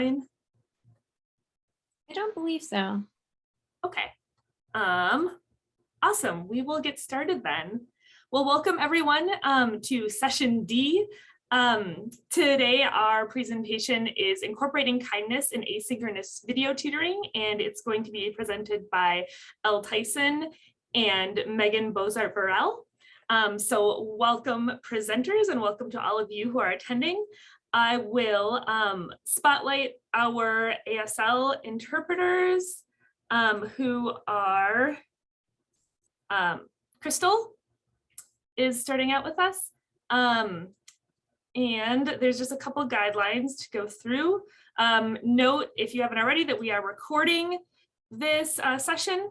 I don't believe so. Okay. Awesome. We will get started then. Well, welcome everyone to session D. Today our presentation is incorporating kindness in asynchronous video tutoring, and it's going to be presented by Elle Tyson and Megan Bozart-Burrell. So welcome presenters and welcome to all of you who are attending. I will spotlight our ASL interpreters who are Crystal is starting out with us. And there's just a couple guidelines to go through. Note, if you haven't already, that we are recording this session.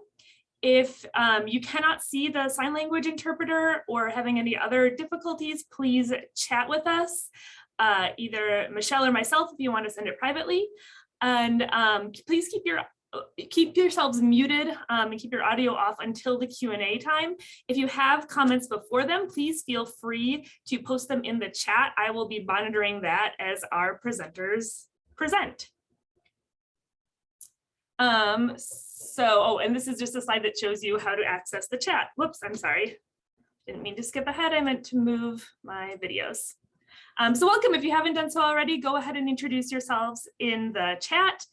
If you cannot see the sign language interpreter or having any other difficulties, please chat with us. Either Michelle or myself if you want to send it privately. And please keep yourselves muted and keep your audio off until the Q&A time. If you have comments before them, please feel free to post them in the chat. I will be monitoring that as our presenters present. And this is just a slide that shows you how to access the chat. Whoops, I'm sorry. Didn't mean to skip ahead. I meant to move my videos. So welcome. If you haven't done so already, go ahead and introduce yourselves in the chat,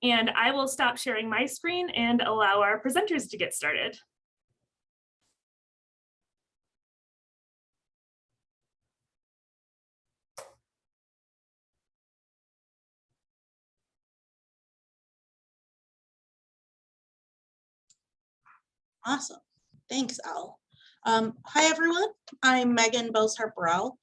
and I will stop sharing my screen and allow our presenters to get started. Awesome. Thanks, Elle. Hi, everyone. I'm Megan Bozart-Burrell.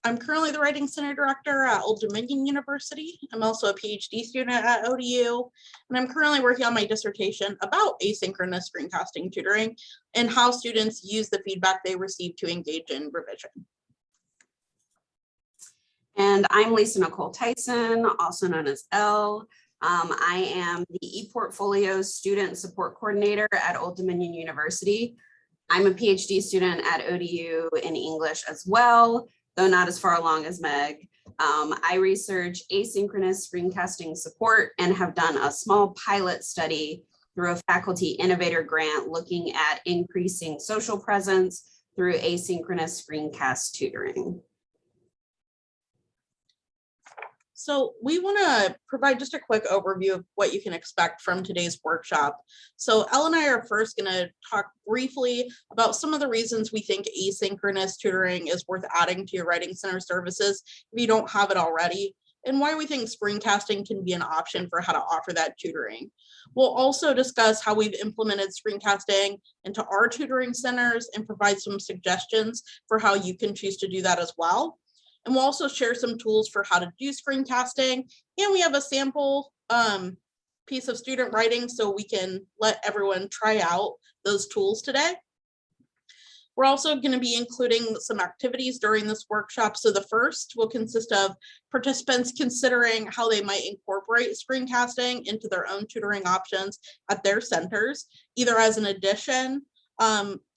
I'm currently the Writing Center Director at Old Dominion University. I'm also a PhD student at ODU, and I'm currently working on my dissertation about asynchronous screencasting tutoring and how students use the feedback they receive to engage in revision. And I'm Lisa Nicole Tyson, also known as Elle. I am the ePortfolio Student Support Coordinator at Old Dominion University. I'm a PhD student at ODU in English as well, though not as far along as Meg. I research asynchronous screencasting support and have done a small pilot study through a faculty innovator grant looking at increasing social presence through asynchronous screencast tutoring. So we want to provide just a quick overview of what you can expect from today's workshop. So Elle and I are first going to talk briefly about some of the reasons we think asynchronous tutoring is worth adding to your Writing Center services if you don't have it already, and why we think screencasting can be an option for how to offer that tutoring. We'll also discuss how we've implemented screencasting into our tutoring centers and provide some suggestions for how you can choose to do that as well. And we'll also share some tools for how to do screencasting. And we have a sample piece of student writing so we can let everyone try out those tools today. We're also going to be including some activities during this workshop. So the first will consist of participants considering how they might incorporate screencasting into their own tutoring options at their centers, either as an addition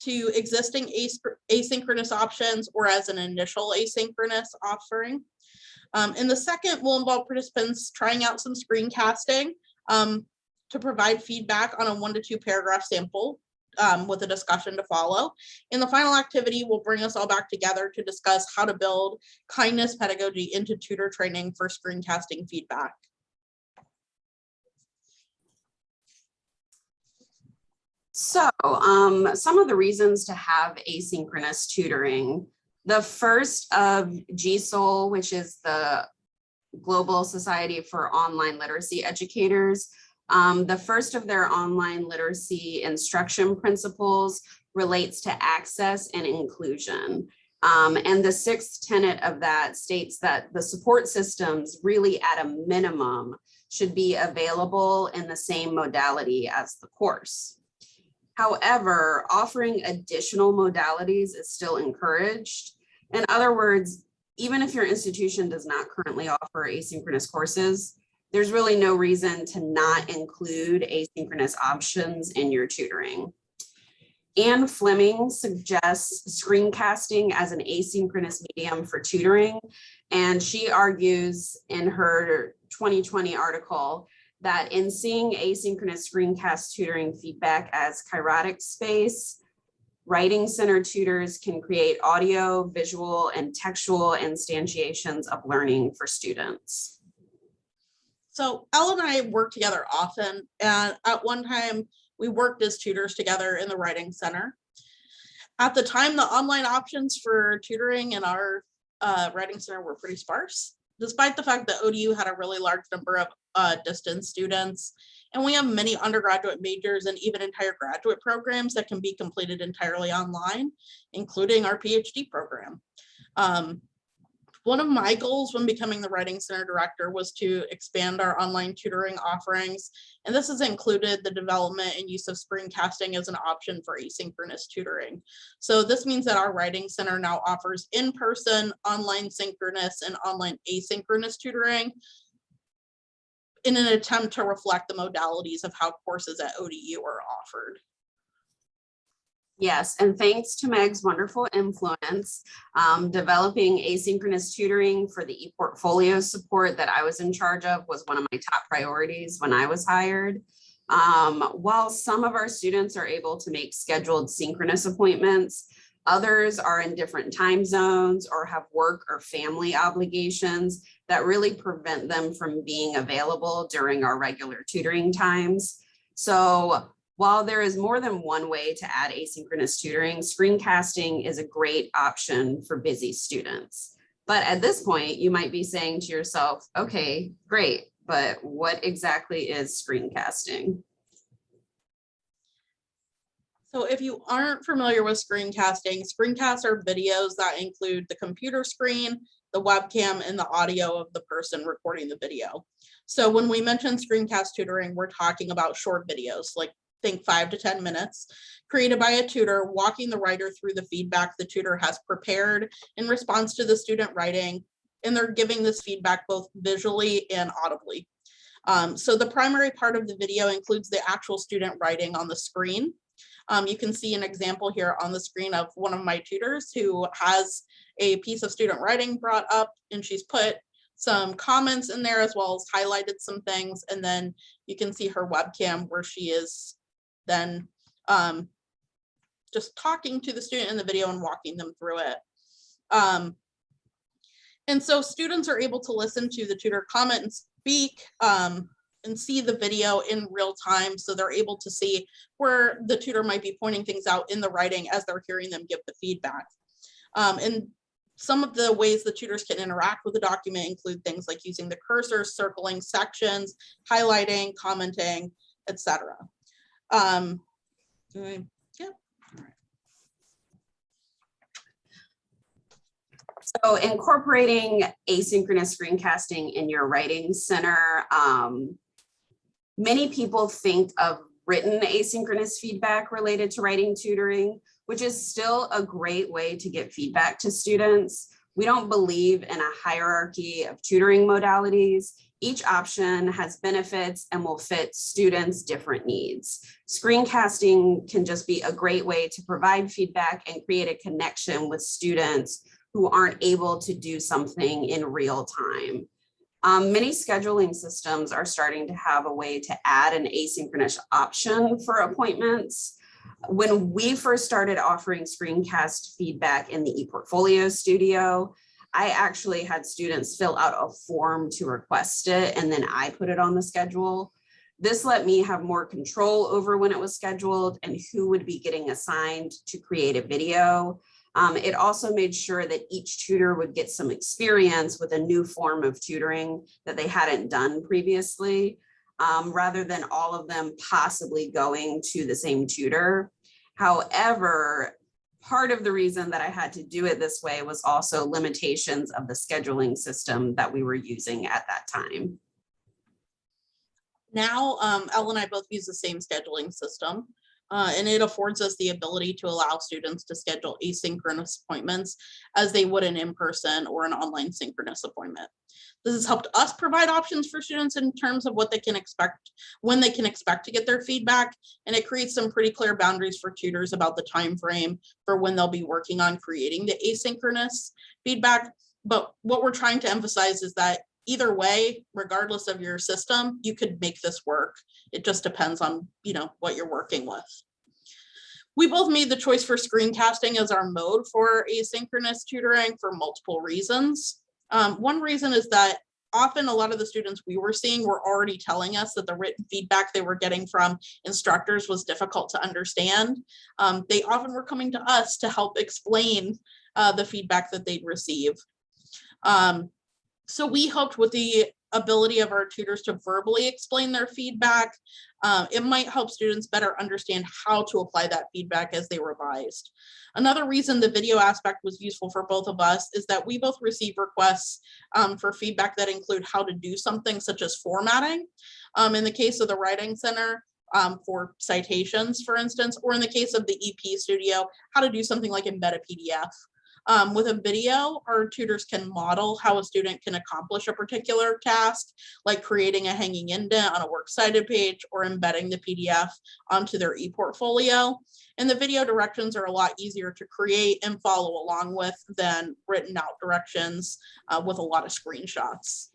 to existing asynchronous options or as an initial asynchronous offering. And the second will involve participants trying out some screencasting to provide feedback on a 1 to 2 paragraph sample with a discussion to follow. And the final activity will bring us all back together to discuss how to build kindness pedagogy into tutor training for screencasting feedback. So some of the reasons to have asynchronous tutoring. The first of GSOL, which is the Global Society for Online Literacy Educators. The first of their online literacy instruction principles relates to access and inclusion. And the sixth tenet of that states that the support systems really at a minimum should be available in the same modality as the course. However, offering additional modalities is still encouraged. In other words, even if your institution does not currently offer asynchronous courses, there's really no reason to not include asynchronous options in your tutoring. Anne Fleming suggests screencasting as an asynchronous medium for tutoring, and she argues in her 2020 article that in seeing asynchronous screencast tutoring feedback as kairotic space, Writing Center tutors can create audio, visual, and textual instantiations of learning for students. So Elle and I work together often, and at one time we worked as tutors together in the Writing Center. At the time, the online options for tutoring in our Writing Center were pretty sparse, despite the fact that ODU had a really large number of distance students. And we have many undergraduate majors and even entire graduate programs that can be completed entirely online, including our PhD program. One of my goals when becoming the Writing Center director was to expand our online tutoring offerings. And this has included the development and use of screencasting as an option for asynchronous tutoring. So this means that our Writing Center now offers in-person, online synchronous, and online asynchronous tutoring in an attempt to reflect the modalities of how courses at ODU are offered. Yes, and thanks to Meg's wonderful influence, developing asynchronous tutoring for the ePortfolio support that I was in charge of was one of my top priorities when I was hired. While some of our students are able to make scheduled synchronous appointments, others are in different time zones or have work or family obligations that really prevent them from being available during our regular tutoring times. So while there is more than one way to add asynchronous tutoring, screencasting is a great option for busy students. But at this point, you might be saying to yourself, okay, great, but what exactly is screencasting? So if you aren't familiar with screencasting, screencasts are videos that include the computer screen, the webcam, and the audio of the person recording the video. So when we mention screencast tutoring, we're talking about short videos, like think 5 to 10 minutes, created by a tutor, walking the writer through the feedback the tutor has prepared in response to the student writing, and they're giving this feedback both visually and audibly. So the primary part of the video includes the actual student writing on the screen. You can see an example here on the screen of one of my tutors who has a piece of student writing brought up, and she's put some comments in there as well as highlighted some things. And then you can see her webcam where she is then just talking to the student in the video and walking them through it. And so students are able to listen to the tutor comment and speak and see the video in real time. So they're able to see where the tutor might be pointing things out in the writing as they're hearing them give the feedback. And some of the ways the tutors can interact with the document include things like using the cursor, circling sections, highlighting, commenting, etc. So incorporating asynchronous screencasting in your Writing Center, many people think of written asynchronous feedback related to writing tutoring, which is still a great way to get feedback to students. We don't believe in a hierarchy of tutoring modalities. Each option has benefits and will fit students' different needs. Screencasting can just be a great way to provide feedback and create a connection with students who aren't able to do something in real time. Many scheduling systems are starting to have a way to add an asynchronous option for appointments. When we first started offering screencast feedback in the ePortfolio studio, I actually had students fill out a form to request it, and then I put it on the schedule. This let me have more control over when it was scheduled and who would be getting assigned to create a video. It also made sure that each tutor would get some experience with a new form of tutoring that they hadn't done previously, rather than all of them possibly going to the same tutor. However, part of the reason that I had to do it this way was also limitations of the scheduling system that we were using at that time. Now, Elle and I both use the same scheduling system, and it affords us the ability to allow students to schedule asynchronous appointments as they would an in-person or an online synchronous appointment. This has helped us provide options for students in terms of what they can expect, when they can expect to get their feedback, and it creates some pretty clear boundaries for tutors about the time frame for when they'll be working on creating the asynchronous feedback. But what we're trying to emphasize is that either way, regardless of your system, you could make this work. It just depends on, what you're working with. We both made the choice for screencasting as our mode for asynchronous tutoring for multiple reasons. One reason is that often a lot of the students we were seeing were already telling us that the written feedback they were getting from instructors was difficult to understand. They often were coming to us to help explain the feedback that they'd receive. So we hoped with the ability of our tutors to verbally explain their feedback, it might help students better understand how to apply that feedback as they revised. Another reason the video aspect was useful for both of us is that we both receive requests for feedback that include how to do something such as formatting. In the case of the Writing Center, for citations, for instance, or in the case of the EP Studio, how to do something like embed a PDF. With a video, our tutors can model how a student can accomplish a particular task, like creating a hanging indent on a works cited page or embedding the PDF onto their ePortfolio. And the video directions are a lot easier to create and follow along with than written out directions with a lot of screenshots.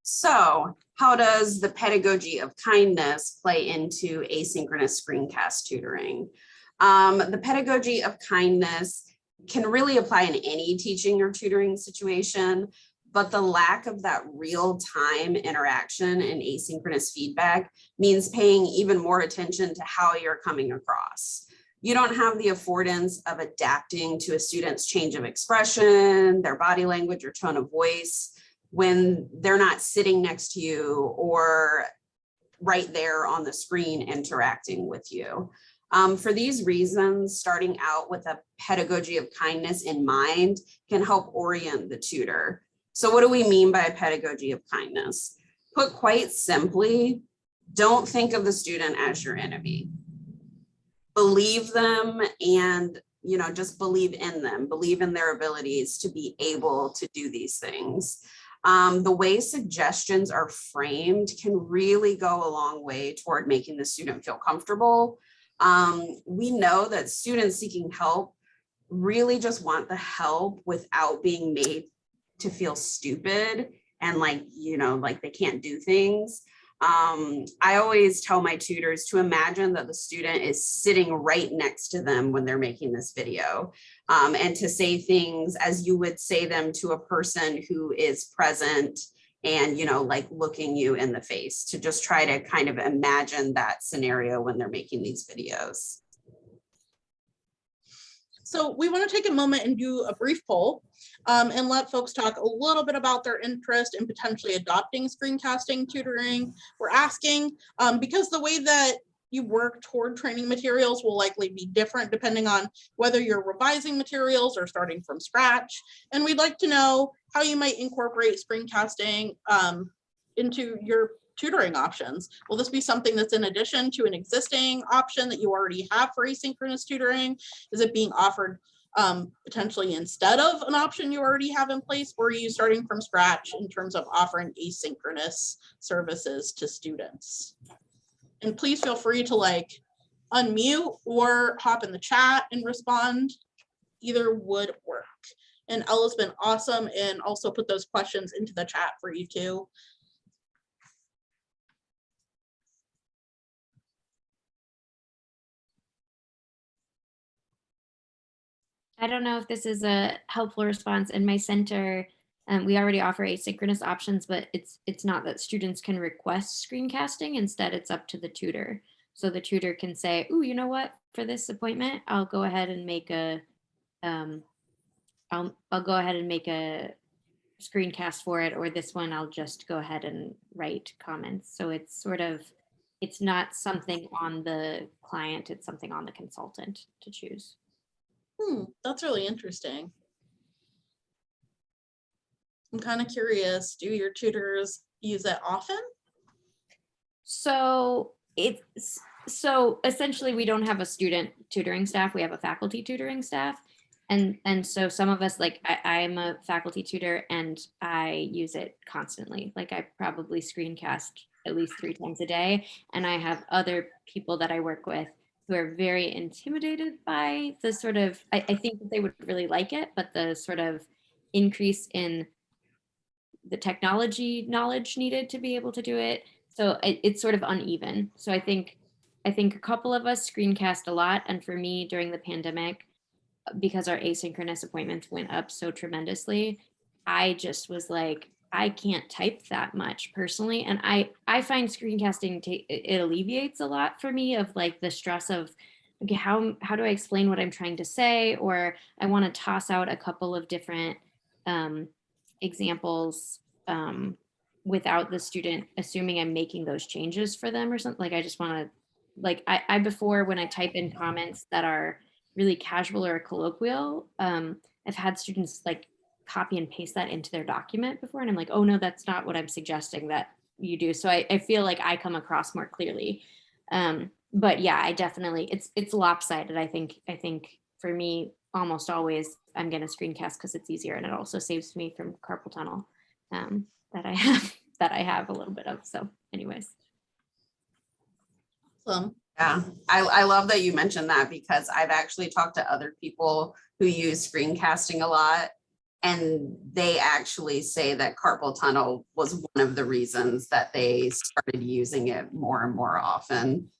So how does the pedagogy of kindness play into asynchronous screencast tutoring? The pedagogy of kindness can really apply in any teaching or tutoring situation, but the lack of that real-time interaction and asynchronous feedback means paying even more attention to how you're coming across. You don't have the affordance of adapting to a student's change of expression, their body language or tone of voice when they're not sitting next to you or right there on the screen interacting with you. For these reasons, starting out with a pedagogy of kindness in mind can help orient the tutor. So what do we mean by a pedagogy of kindness? Put quite simply, don't think of the student as your enemy. Believe them and just believe in them, believe in their abilities to be able to do these things. The way suggestions are framed can really go a long way toward making the student feel comfortable. We know that students seeking help really just want the help without being made to feel stupid and like they can't do things. I always tell my tutors to imagine that the student is sitting right next to them when they're making this video, and to say things as you would say them to a person who is present and, like looking you in the face, to just try to kind of imagine that scenario when they're making these videos. So we want to take a moment and do a brief poll and let folks talk a little bit about their interest in potentially adopting screencasting tutoring. We're asking because the way that you work toward training materials will likely be different depending on whether you're revising materials or starting from scratch. And we'd like to know how you might incorporate screencasting into your tutoring options. Will this be something that's in addition to an existing option that you already have for asynchronous tutoring? Is it being offered potentially instead of an option you already have in place, or are you starting from scratch in terms of offering asynchronous services to students? And please feel free to unmute or hop in the chat and respond. Either would work. And Ella's been awesome and also put those questions into the chat for you too. I don't know if this is a helpful response. In my center, we already offer asynchronous options, but it's not that students can request screencasting. Instead, it's up to the tutor. So the tutor can say, "Oh, you know what? For this appointment, I'll go ahead and make a I'll go ahead and make a screencast for it, or this one I'll just go ahead and write comments." So it's not something on the client, it's something on the consultant to choose. That's really interesting. I'm kind of curious, do your tutors use it often? So essentially we don't have a student tutoring staff, we have a faculty tutoring staff. And so some of us, like I'm a faculty tutor and I use it constantly. Like I probably screencast at least 3 times a day. And I have other people that I work with who are very intimidated by the sort of, I think that they would really like it, but the sort of increase in the technology knowledge needed to be able to do it. So it's sort of uneven. So I think a couple of us screencast a lot. And for me during the pandemic, because our asynchronous appointments went up so tremendously, I just was like, I can't type that much personally. And I find screencasting, it alleviates a lot for me of like the stress of, okay, how do I explain what I'm trying to say? Or I want to toss out a couple of different examples without the student assuming I'm making those changes for them or something. Like I just want to, like I before when I type in comments that are really casual or colloquial, I've had students like copy and paste that into their document before. And I'm like, oh no, that's not what I'm suggesting that you do. So I feel like I come across more clearly. But yeah, I definitely, it's lopsided. I think for me, almost always I'm going to screencast because it's easier. And it also saves me from carpal tunnel that I have a little bit of. So anyways. Yeah, I love that you mentioned that because I've actually talked to other people who use screencasting a lot, and they actually say that carpal tunnel was one of the reasons that they started using it more and more often.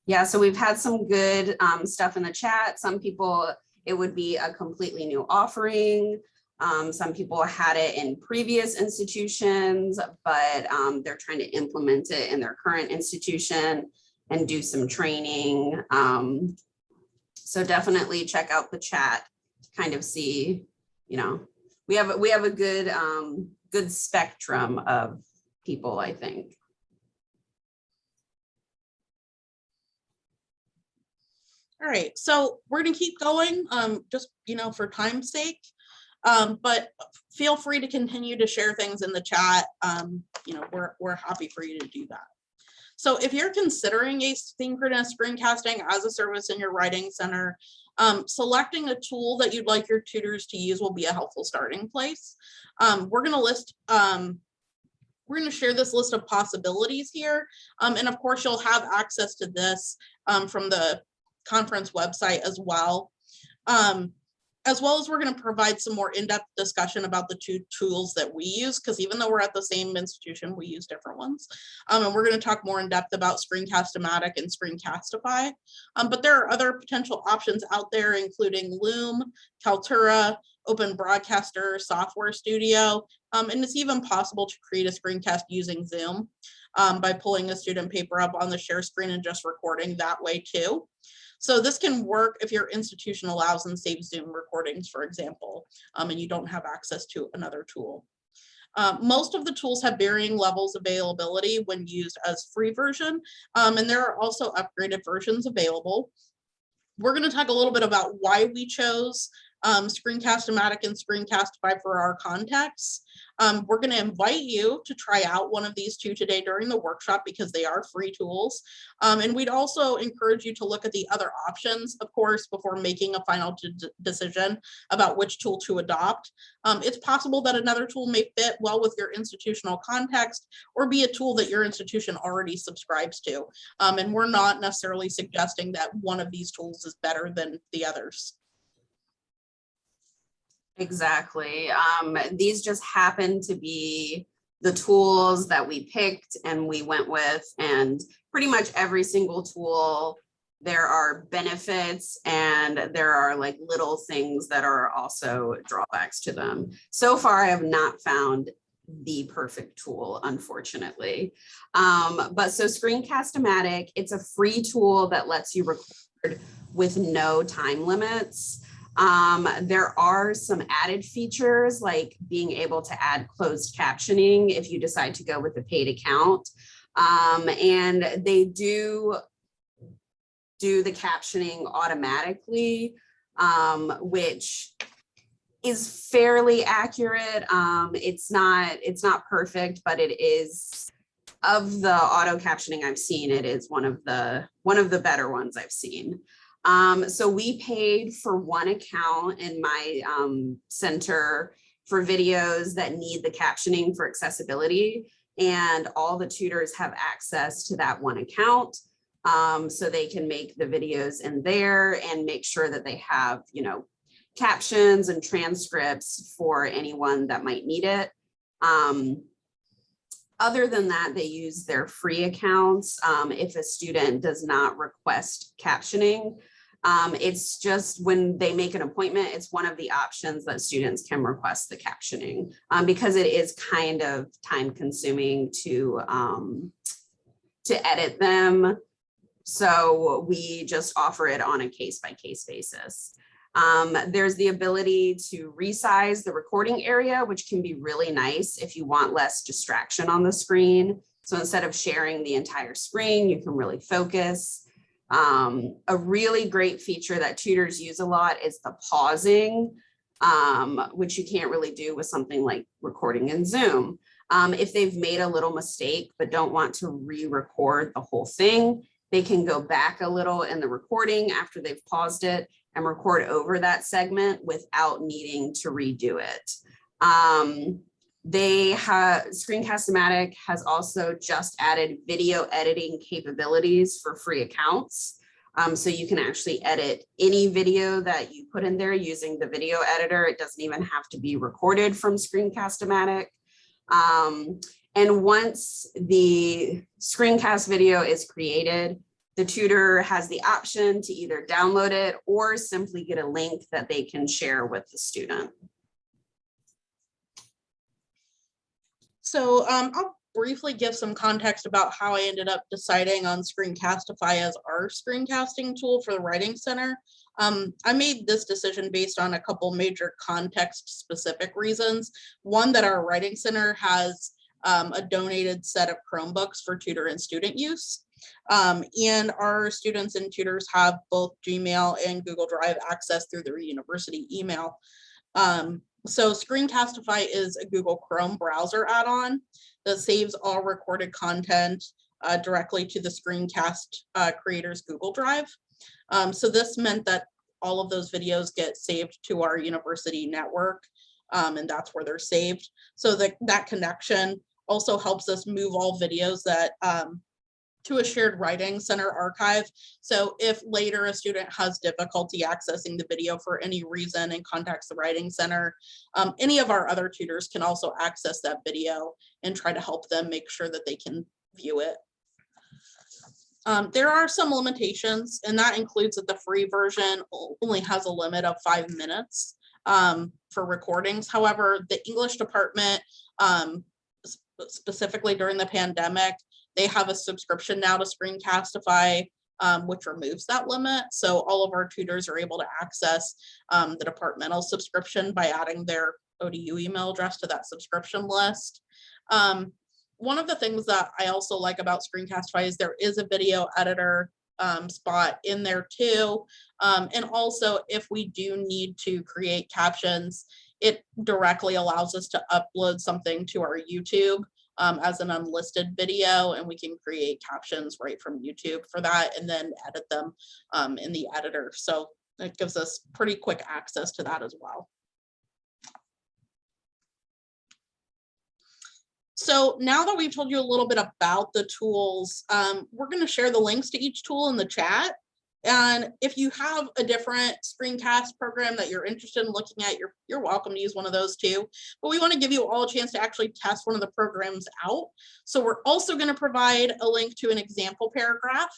Yeah, so we've had some good stuff in the chat. Some people, it would be a completely new offering. Some people had it in previous institutions, but they're trying to implement it in their current institution and do some training. So definitely check out the chat to kind of see, you know, we have a good good spectrum of people, I think. All right, so we're gonna keep going, just, for time's sake. But feel free to continue to share things in the chat. We're happy for you to do that. So if you're considering asynchronous screencasting as a service in your writing center, selecting a tool that you'd like your tutors to use will be a helpful starting place. We're going to share this list of possibilities here. And of course, you'll have access to this from the conference website as well. As well as we're going to provide some more in-depth discussion about the two tools that we use, because even though we're at the same institution, we use different ones. And we're going to talk more in depth about Screencast-O-Matic and Screencastify. But there are other potential options out there, including Loom, Kaltura, Open Broadcaster, Software Studio, and it's even possible to create a screencast using Zoom by pulling a student paper up on the share screen and just recording that way too. So this can work if your institution allows and saves Zoom recordings, for example, and you don't have access to another tool. Most of the tools have varying levels of availability when used as free version, and there are also upgraded versions available. We're going to talk a little bit about why we chose Screencast-O-Matic and Screencastify for our contexts. We're going to invite you to try out one of these two today during the workshop because they are free tools. And we'd also encourage you to look at the other options, of course, before making a final decision about which tool to adopt. It's possible that another tool may fit well with your institutional context or be a tool that your institution already subscribes to. And we're not necessarily suggesting that one of these tools is better than the others. Exactly. These just happen to be the tools that we picked and we went with, and pretty much every single tool, there are benefits and there are like little things that are also drawbacks to them. So far, I have not found the perfect tool, unfortunately. But so Screencast-O-Matic, it's a free tool that lets you record with no time limits. There are some added features like being able to add closed captioning if you decide to go with a paid account. And they do the captioning automatically, which is fairly accurate. It's not perfect, but it is, of the auto captioning I've seen, it is one of the better ones I've seen. So we paid for one account in my center for videos that need the captioning for accessibility, and all the tutors have access to that one account. So they can make the videos in there and make sure that they have, captions and transcripts for anyone that might need it. Other than that, they use their free accounts. If a student does not request captioning, it's just when they make an appointment, it's one of the options that students can request the captioning, because it is kind of time consuming to edit them. So we just offer it on a case-by-case basis. There's the ability to resize the recording area, which can be really nice if you want less distraction on the screen. So instead of sharing the entire screen, you can really focus. A really great feature that tutors use a lot is the pausing, which you can't really do with something like recording in Zoom. If they've made a little mistake but don't want to re-record the whole thing, they can go back a little in the recording after they've paused it and record over that segment without needing to redo it. They have Screencast-O-Matic has also just added video editing capabilities for free accounts. So you can actually edit any video that you put in there using the video editor. It doesn't even have to be recorded from Screencast-O-Matic. And once the screencast video is created, the tutor has the option to either download it or simply get a link that they can share with the student. So I'll briefly give some context about how I ended up deciding on Screencast-O-Fi as our screencasting tool for the Writing Center. I made this decision based on a couple major context-specific reasons. One, that our Writing Center has a donated set of Chromebooks for tutor and student use. And our students and tutors have both Gmail and Google Drive access through their university email. So Screencast-O-Fi is a Google Chrome browser add-on that saves all recorded content directly to the screencast creator's Google Drive. So this meant that all of those videos get saved to our university network, and that's where they're saved. So that connection also helps us move all videos that to a shared Writing Center archive. So if later a student has difficulty accessing the video for any reason and contacts the Writing Center, any of our other tutors can also access that video and try to help them make sure that they can view it. There are some limitations, and that includes that the free version only has a limit of 5 minutes for recordings. However, the English department, specifically during the pandemic, they have a subscription now to Screencast-O-Fi, which removes that limit. So all of our tutors are able to access the departmental subscription by adding their ODU email address to that subscription list. One of the things that I also like about Screencast-O-Fi is there is a video editor spot in there too. And also, if we do need to create captions, it directly allows us to upload something to our YouTube as an unlisted video, and we can create captions right from YouTube for that and then edit them in the editor. So it gives us pretty quick access to that as well. So now that we've told you a little bit about the tools, we're going to share the links to each tool in the chat. And if you have a different screencast program that you're interested in looking at, you're welcome to use one of those too. But we want to give you all a chance to actually test one of the programs out. So we're also going to provide a link to an example paragraph.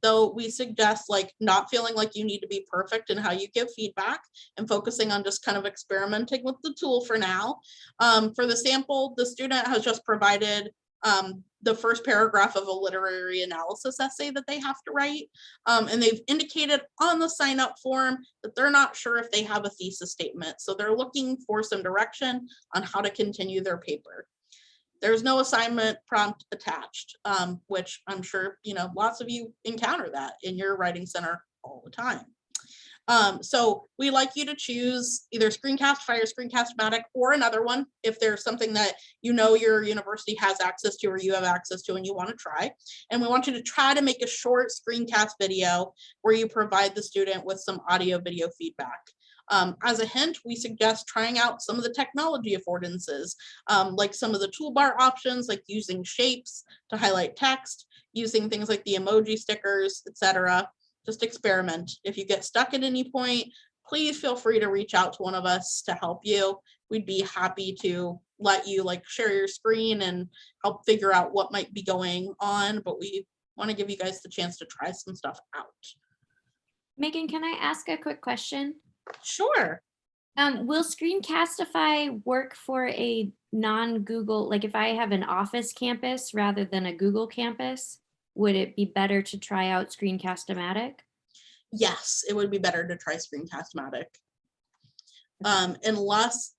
Though we suggest not feeling like you need to be perfect in how you give feedback and focusing on just kind of experimenting with the tool for now. For the sample, the student has just provided the first paragraph of a literary analysis essay that they have to write. And they've indicated on the sign up form that they're not sure if they have a thesis statement. So they're looking for some direction on how to continue their paper. There's no assignment prompt attached, which I'm sure, lots of you encounter that in your Writing Center all the time. So we like you to choose either Screencast-O-Fi or Screencast-O-Matic or another one if there's something that your university has access to or you have access to and you want to try. And we want you to try to make a short screencast video where you provide the student with some audio video feedback. As a hint, we suggest trying out some of the technology affordances, like some of the toolbar options, like using shapes to highlight text, using things like the emoji stickers, etc. Just experiment. If you get stuck at any point, please feel free to reach out to one of us to help you. We'd be happy to let you like share your screen and help figure out what might be going on, but we want to give you guys the chance to try some stuff out. Megan, can I ask a quick question? Sure. Will Screencastify work for a non-Google, like if I have an Office campus rather than a Google campus, would it be better to try out Screencast-O-Matic? Yes, it would be better to try Screencast-O-Matic. Unless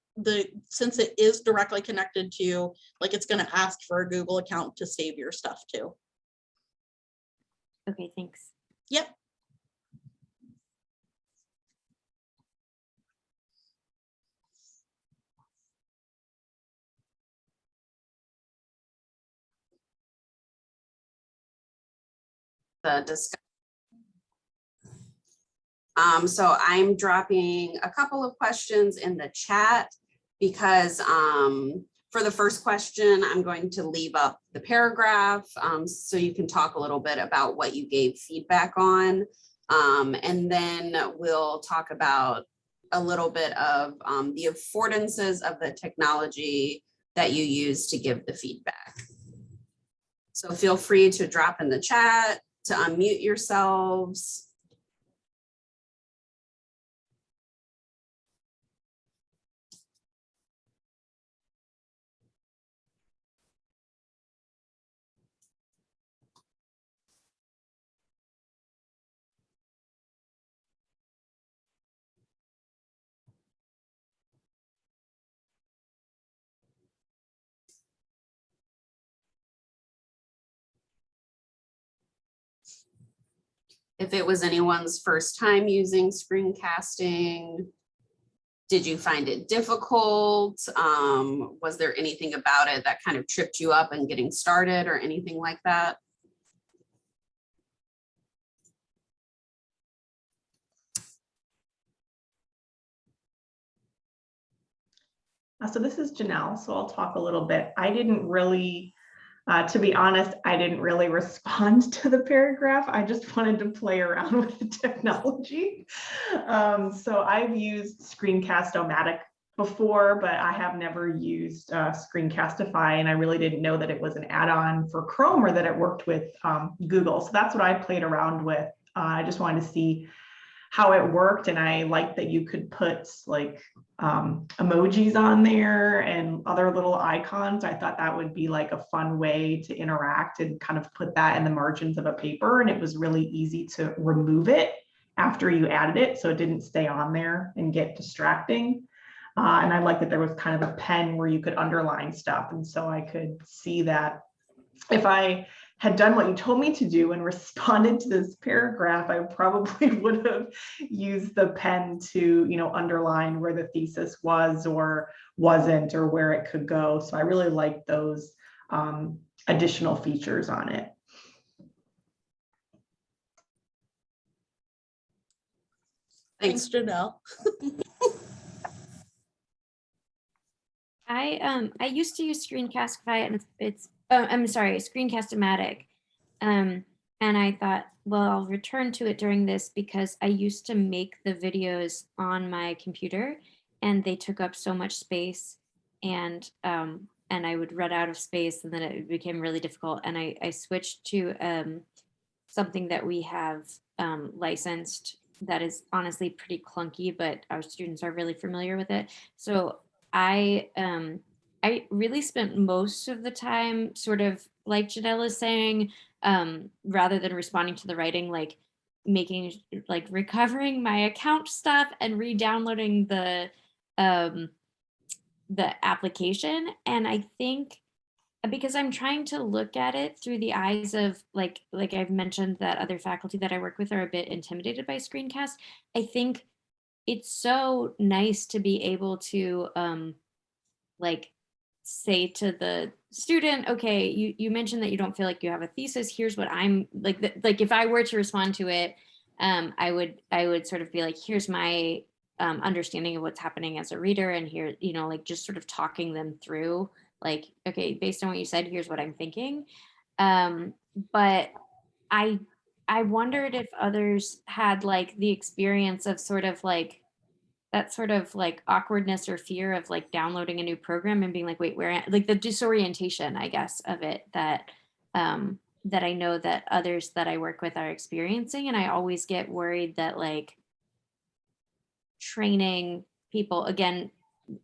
since it is directly connected to, like, it's going to ask for a Google account to save your stuff too. Okay, thanks. Yep. The discussion. So I'm dropping a couple of questions in the chat because for the first question, I'm going to leave up the paragraph so you can talk a little bit about what you gave feedback on. And then we'll talk about a little bit of the affordances of the technology that you use to give the feedback. So feel free to drop in the chat, to unmute yourselves. If it was anyone's first time using screencasting, did you find it difficult? Was there anything about it that kind of tripped you up in getting started or anything like that? So this is Janelle, so I'll talk a little bit. I didn't really, to be honest, I didn't really respond to the paragraph. I just wanted to play around with the technology. So I've used Screencast-O-Matic before, but I have never used Screencastify, and I really didn't know that it was an add-on for Chrome or that it worked with Google. So that's what I played around with. I just wanted to see how it worked, and I liked that you could put like emojis on there and other little icons. I thought that would be like a fun way to interact and kind of put that in the margins of a paper, and it was really easy to remove it after you added it so it didn't stay on there and get distracting. And I like that there was kind of a pen where you could underline stuff, and so I could see that if I had done what you told me to do and responded to this paragraph, I probably would have used the pen to, you know, underline where the thesis was or wasn't or where it could go. So I really like those additional features on it. Thanks, Janelle. I used to use Screencastify, and it's I'm sorry, Screencast-O-Matic. And I thought, well, I'll return to it during this because I used to make the videos on my computer and they took up so much space, and I would run out of space, and then it became really difficult. And I switched to something that we have licensed that is honestly pretty clunky, but our students are really familiar with it. So I really spent most of the time sort of like Janelle is saying, rather than responding to the writing, like recovering my account stuff and re-downloading the application. And I think because I'm trying to look at it through the eyes of like I've mentioned that other faculty that I work with are a bit intimidated by screencast. I think it's so nice to be able to like say to the student, okay, you mentioned that you don't feel like you have a thesis. Here's what I'm like if I were to respond to it, I would sort of be like, here's my understanding of what's happening as a reader, and here, you know, like just sort of talking them through like, okay, based on what you said, here's what I'm thinking. But I wondered if others had like the experience of sort of like that sort of like awkwardness or fear of like downloading a new program and being like, wait, like the disorientation, I guess, of it that that I know that others that I work with are experiencing. And I always get worried that like training people, again,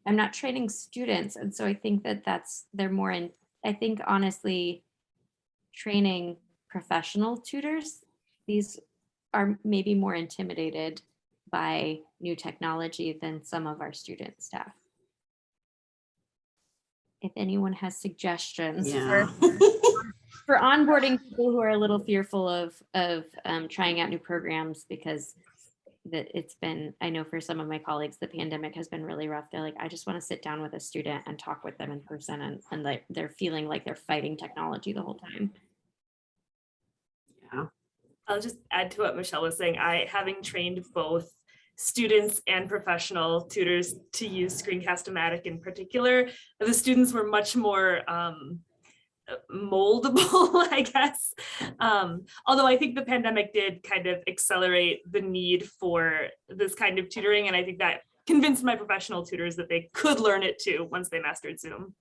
I'm not training students. And so I think that they're more in, I think honestly, training professional tutors, these are maybe more intimidated by new technology than some of our student staff. If anyone has suggestions Yeah. for onboarding people who are a little fearful of trying out new programs, because that it's been, I know for some of my colleagues, the pandemic has been really rough. They're like, I just want to sit down with a student and talk with them in person, and like they're feeling like they're fighting technology the whole time. Yeah. I'll just add to what Michelle was saying. Having trained both students and professional tutors to use Screencast-O-Matic in particular, the students were much more moldable, I guess. Although I think the pandemic did kind of accelerate the need for this kind of tutoring. And I think that convinced my professional tutors that they could learn it too once they mastered Zoom.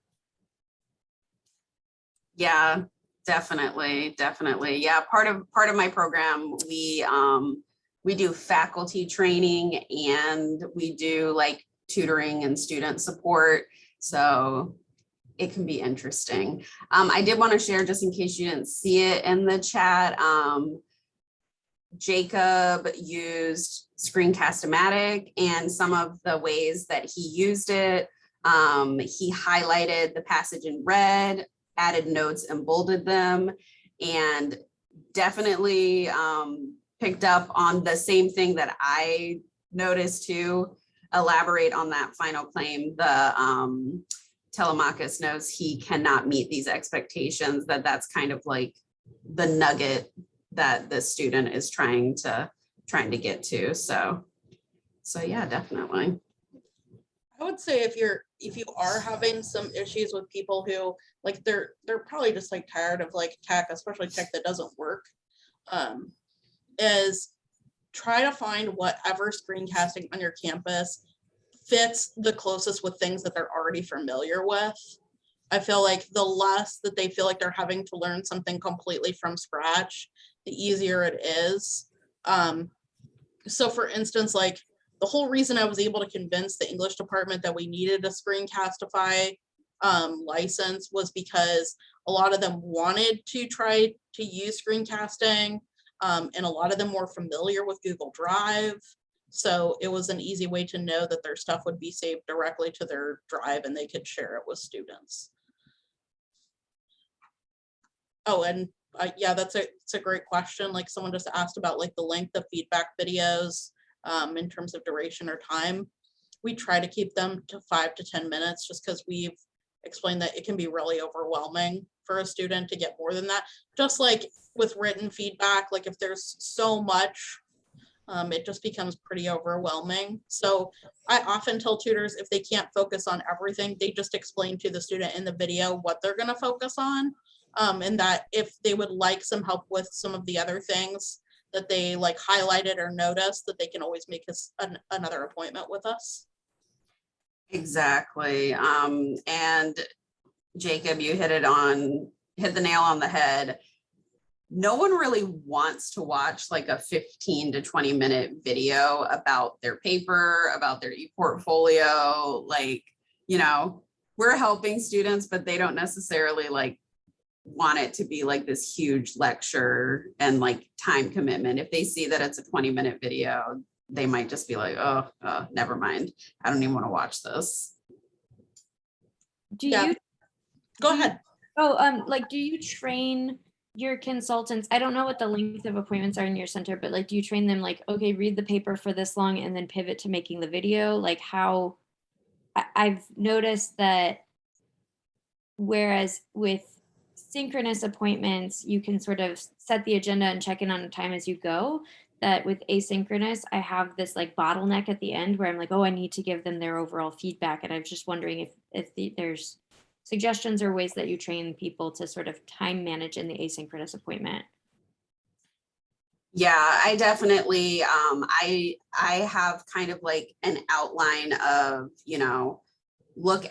Yeah, definitely. Yeah, part of my program, we do faculty training and we do like tutoring and student support. So it can be interesting. I did want to share, just in case you didn't see it in the chat, Jacob used Screencast-O-Matic, and some of the ways that he used it, he highlighted the passage in red, added notes and bolded them, and definitely picked up on the same thing that I noticed too. Elaborate on that final claim. The Telemachus knows he cannot meet these expectations, that's kind of like the nugget that the student is trying to get to. So yeah, definitely. I would say if you are having some issues with people who like they're probably just like tired of like tech, especially tech that doesn't work, is try to find whatever screencasting on your campus fits the closest with things that they're already familiar with. I feel like the less that they feel like they're having to learn something completely from scratch, the easier it is. So for instance, like the whole reason I was able to convince the English department that we needed a Screencast-O-Fi license was because a lot of them wanted to try to use screencasting, and a lot of them were familiar with Google Drive. So it was an easy way to know that their stuff would be saved directly to their drive and they could share it with students. Oh, and yeah, it's a great question. Like someone just asked about like the length of feedback videos in terms of duration or time. We try to keep them to 5 to 10 minutes just because we've explained that it can be really overwhelming for a student to get more than that. Just like with written feedback, like if there's so much, it just becomes pretty overwhelming. So I often tell tutors if they can't focus on everything, they just explain to the student in the video what they're going to focus on. And that if they would like some help with some of the other things that they like highlighted or noticed, that they can always make another appointment with us. Exactly. And Jacob, you hit the nail on the head. No one really wants to watch like a 15 to 20 minute video about their paper, about their e-portfolio. Like, you know, we're helping students, but they don't necessarily like want it to be like this huge lecture and like time commitment. If they see that it's a 20-minute video, they might just be like, oh, never mind. I don't even want to watch this. Do Yeah. you Go ahead. like do you train your consultants? I don't know what the length of appointments are in your center, but like do you train them like, okay, read the paper for this long and then pivot to making the video? Like how I've noticed that whereas with synchronous appointments, you can sort of set the agenda and check in on time as you go, that with asynchronous, I have this like bottleneck at the end where I'm like, oh, I need to give them their overall feedback. And I'm just wondering if there's suggestions or ways that you train people to sort of time manage in the asynchronous appointment. Yeah, I definitely, I have kind of like an outline of, look,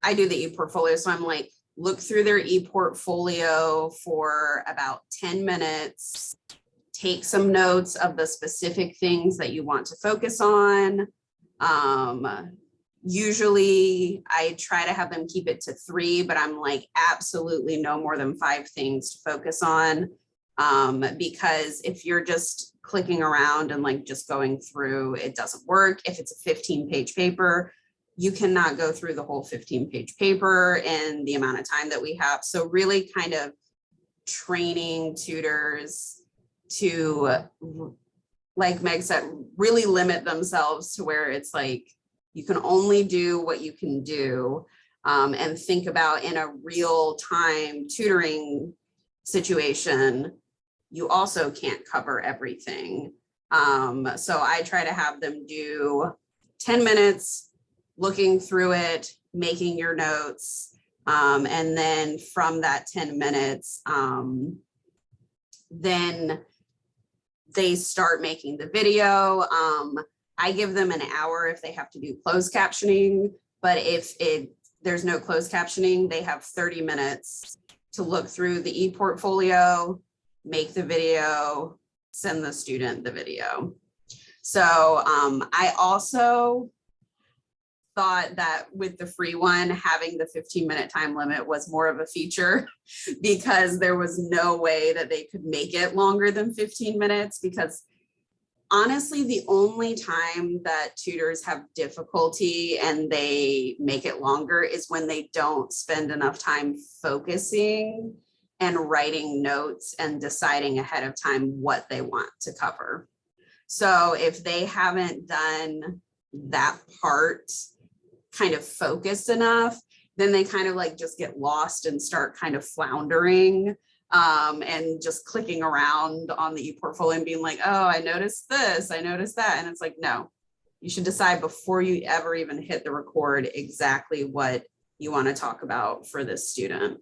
I do the e-portfolio, so I'm like, look through their e-portfolio for about 10 minutes, take some notes of the specific things that you want to focus on. Usually I try to have them keep it to 3, but I'm like, absolutely no more than 5 things to focus on. Because if you're just clicking around and like just going through, it doesn't work. If it's a 15-page paper, you cannot go through the whole 15-page paper in the amount of time that we have. So really kind of training tutors to, like Meg said, really limit themselves to where it's like, you can only do what you can do, and think about in a real time tutoring situation, you also can't cover everything. So I try to have them do 10 minutes, looking through it, making your notes. And then from that 10 minutes, then they start making the video. I give them an hour if they have to do closed captioning, but if there's no closed captioning, they have 30 minutes to look through the e-portfolio, make the video, send the student the video. So I also thought that with the free one, having the 15-minute time limit was more of a feature because there was no way that they could make it longer than 15 minutes because honestly, the only time that tutors have difficulty and they make it longer is when they don't spend enough time focusing and writing notes and deciding ahead of time what they want to cover. So if they haven't done that part kind of focused enough, then they kind of like just get lost and start kind of floundering. And just clicking around on the e-portfolio and being like, oh, I noticed this, I noticed that. And it's like, no, you should decide before you ever even hit the record exactly what you want to talk about for this student.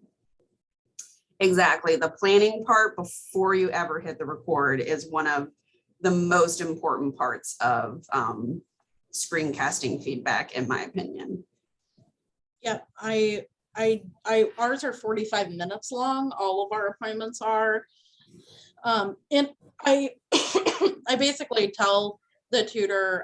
Exactly. The planning part before you ever hit the record is one of the most important parts of screencasting feedback, in my opinion. Yeah, ours are 45 minutes long. All of our appointments are. And I, I basically tell the tutor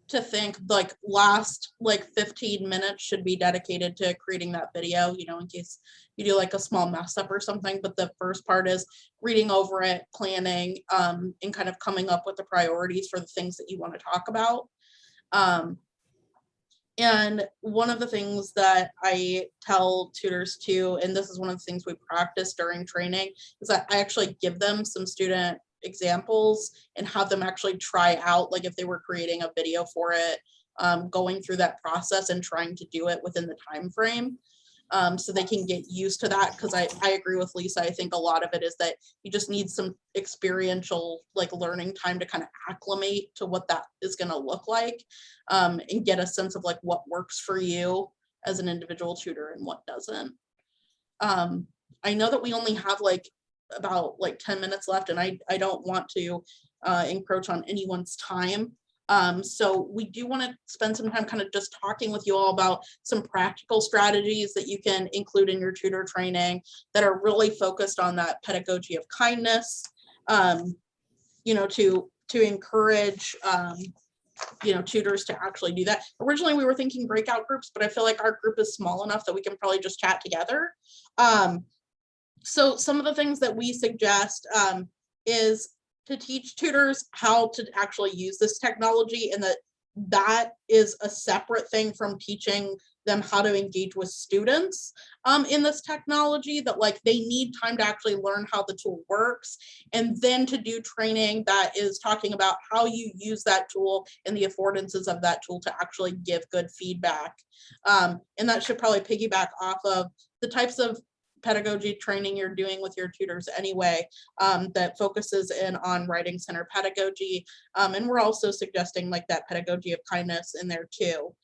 to think like last like 15 minutes should be dedicated to creating that video, in case you do like a small mess up or something. But the first part is reading over it, planning, and kind of coming up with the priorities for the things that you want to talk about. And one of the things that I tell tutors too, and this is one of the things we practice during training, is that I actually give them some student examples and have them actually try out, like if they were creating a video for it, going through that process and trying to do it within the time frame. So they can get used to that, because I agree with Lisa. I think a lot of it is that you just need some experiential like learning time to kind of acclimate to what that is going to look like, and get a sense of like what works for you as an individual tutor and what doesn't. I know that we only have like about like 10 minutes left, and I don't want to encroach on anyone's time. So we do want to spend some time kind of just talking with you all about some practical strategies that you can include in your tutor training that are really focused on that pedagogy of kindness, to encourage, tutors to actually do that. Originally, we were thinking breakout groups, but I feel like our group is small enough that we can probably just chat together. So some of the things that we suggest is to teach tutors how to actually use this technology, and that is a separate thing from teaching them how to engage with students in this technology, that like they need time to actually learn how the tool works, and then to do training that is talking about how you use that tool and the affordances of that tool to actually give good feedback. And that should probably piggyback off of the types of pedagogy training you're doing with your tutors anyway, that focuses in on writing center pedagogy. And we're also suggesting like that pedagogy of kindness in there too.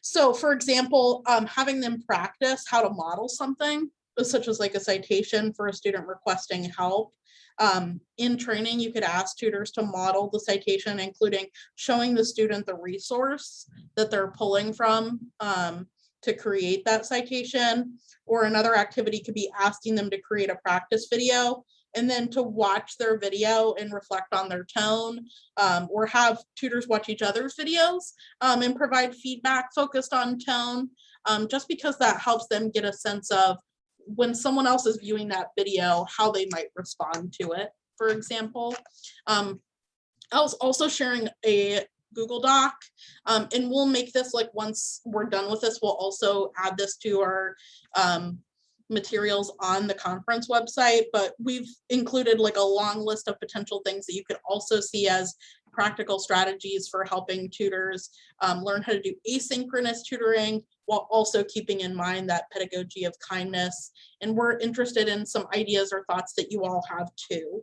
So for example, having them practice how to model something, such as like a citation for a student requesting help, In training, you could ask tutors to model the citation, including showing the student the resource that they're pulling from to create that citation. Or another activity could be asking them to create a practice video and then to watch their video and reflect on their tone, or have tutors watch each other's videos and provide feedback focused on tone, just because that helps them get a sense of when someone else is viewing that video, how they might respond to it, for example. I was also sharing a Google Doc, and we'll make this, like, once we're done with this, we'll also add this to our materials on the conference website, but we've included like a long list of potential things that you could also see as practical strategies for helping tutors learn how to do asynchronous tutoring while also keeping in mind that pedagogy of kindness. And we're interested in some ideas or thoughts that you all have too.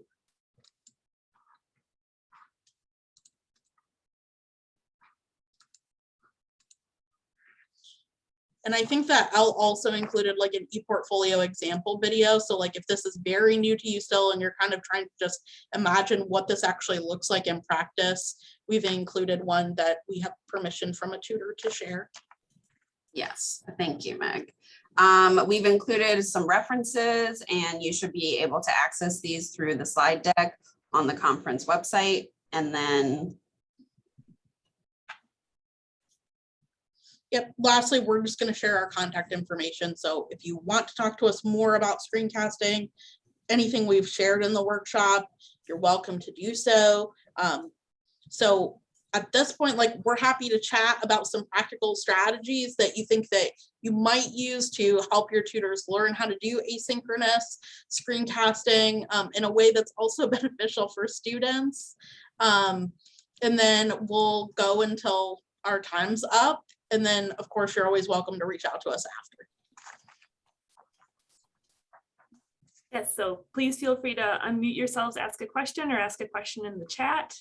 And I think that Elle also included like an ePortfolio example video. So like if this is very new to you still and you're kind of trying to just imagine what this actually looks like in practice, we've included one that we have permission from a tutor to share. Yes, thank you, Meg. We've included some references and you should be able to access these through the slide deck on the conference website. And then yep, lastly, we're just going to share our contact information. So if you want to talk to us more about screencasting, anything we've shared in the workshop, you're welcome to do so. So at this point, like, we're happy to chat about some practical strategies that you think that you might use to help your tutors learn how to do asynchronous screencasting in a way that's also beneficial for students. And then we'll go until our time's up. And then, of course, you're always welcome to reach out to us after. Yes, so please feel free to unmute yourselves, ask a question, or ask a question in the chat.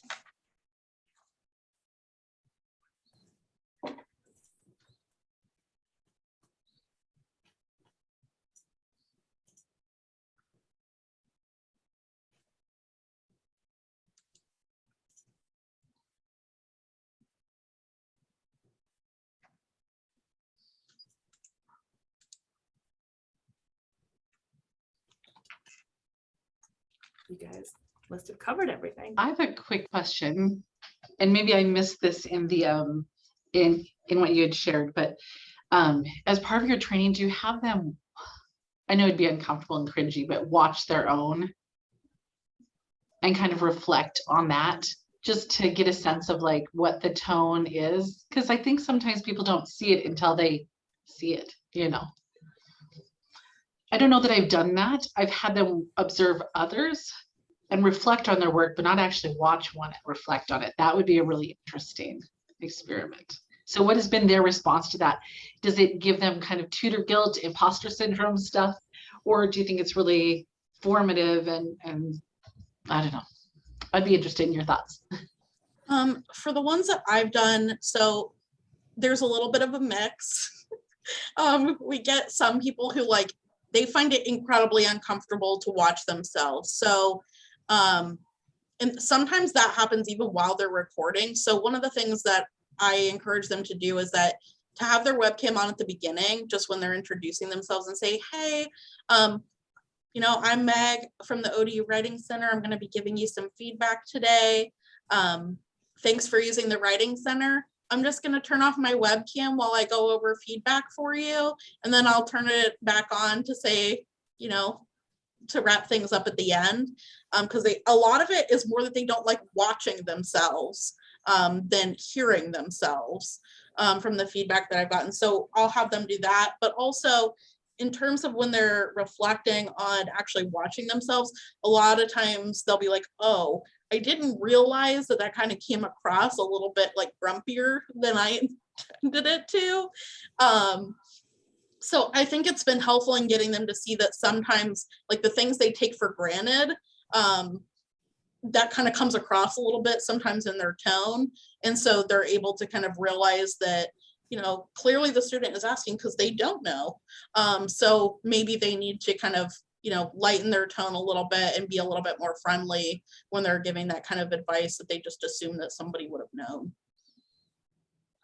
You guys must have covered everything. I have a quick question, and maybe I missed this in the in what you had shared, but as part of your training, do you have them, I know it'd be uncomfortable and cringy, but watch their own and kind of reflect on that just to get a sense of like what the tone is? Because I think sometimes people don't see it until they see it, you know. I don't know that I've done that. I've had them observe others and reflect on their work, but not actually watch one and reflect on it. That would be a really interesting experiment. So what has been their response to that? Does it give them kind of tutor guilt, imposter syndrome stuff? Or do you think it's really formative and I don't know. I'd be interested in your thoughts. For the ones that I've done, so there's a little bit of a mix. We get some people who like, they find it incredibly uncomfortable to watch themselves. So, and sometimes that happens even while they're recording. So one of the things that I encourage them to do is that to have their webcam on at the beginning, just when they're introducing themselves and say, hey, you know, I'm Meg from the ODU Writing Center. I'm going to be giving you some feedback today. Thanks for using the Writing Center. I'm just going to turn off my webcam while I go over feedback for you. And then I'll turn it back on to say, you know, to wrap things up at the end. Because a lot of it is more that they don't like watching themselves than hearing themselves from the feedback that I've gotten. So I'll have them do that. But also in terms of when they're reflecting on actually watching themselves, a lot of times they'll be like, oh, I didn't realize that that kind of came across a little bit like grumpier than I intended it to. So I think it's been helpful in getting them to see that sometimes like the things they take for granted, that kind of comes across a little bit sometimes in their tone. And so they're able to kind of realize that, you know, clearly the student is asking because they don't know. So maybe they need to kind of lighten their tone a little bit and be a little bit more friendly when they're giving that kind of advice that they just assume that somebody would have known.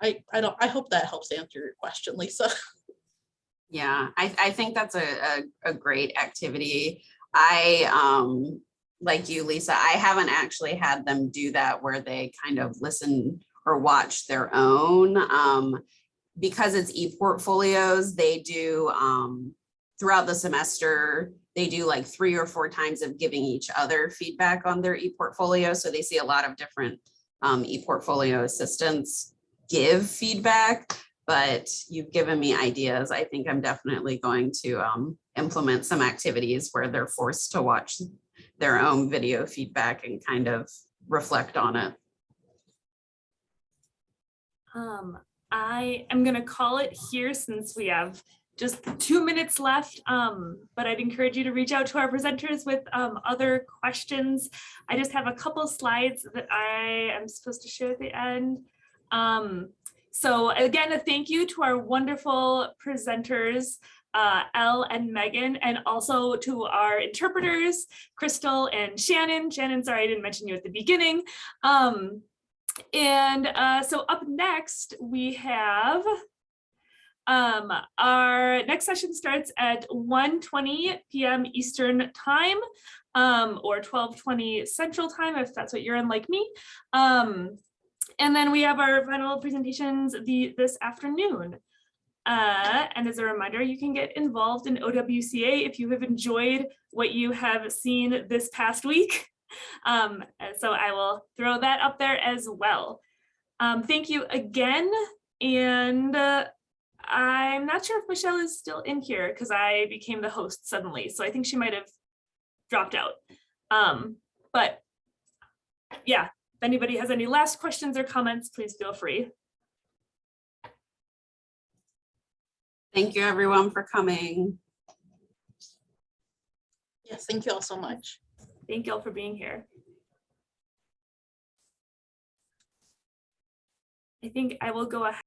I hope that helps answer your question, Lisa. Yeah, I think that's a great activity. Like you, Lisa, I haven't actually had them do that where they kind of listen or watch their own. Because it's e-portfolios, they do throughout the semester, they do like 3 or 4 times of giving each other feedback on their e-portfolio. So they see a lot of different e-portfolio assistants give feedback, but you've given me ideas. I think I'm definitely going to implement some activities where they're forced to watch their own video feedback and kind of reflect on it. I am gonna call it here since we have just 2 minutes left, but I'd encourage you to reach out to our presenters with other questions. I just have a couple slides that I am supposed to share at the end. So again, a thank you to our wonderful presenters, Elle and Megan, and also to our interpreters, Crystal and Shannon. Shannon, sorry, I didn't mention you at the beginning. So up next, we have our next session starts at 1:20 p.m. Eastern time, or 12:20 Central time, if that's what you're in like me. And then we have our final presentations this afternoon. And as a reminder, you can get involved in OWCA if you have enjoyed what you have seen this past week. And so I will throw that up there as well. Thank you again. And I'm not sure if Michelle is still in here because I became the host suddenly. So I think she might have dropped out. But yeah, if anybody has any last questions or comments, please feel free. Thank you, everyone, for coming. Yes, thank you all so much. Thank you all for being here. I think I will go ahead.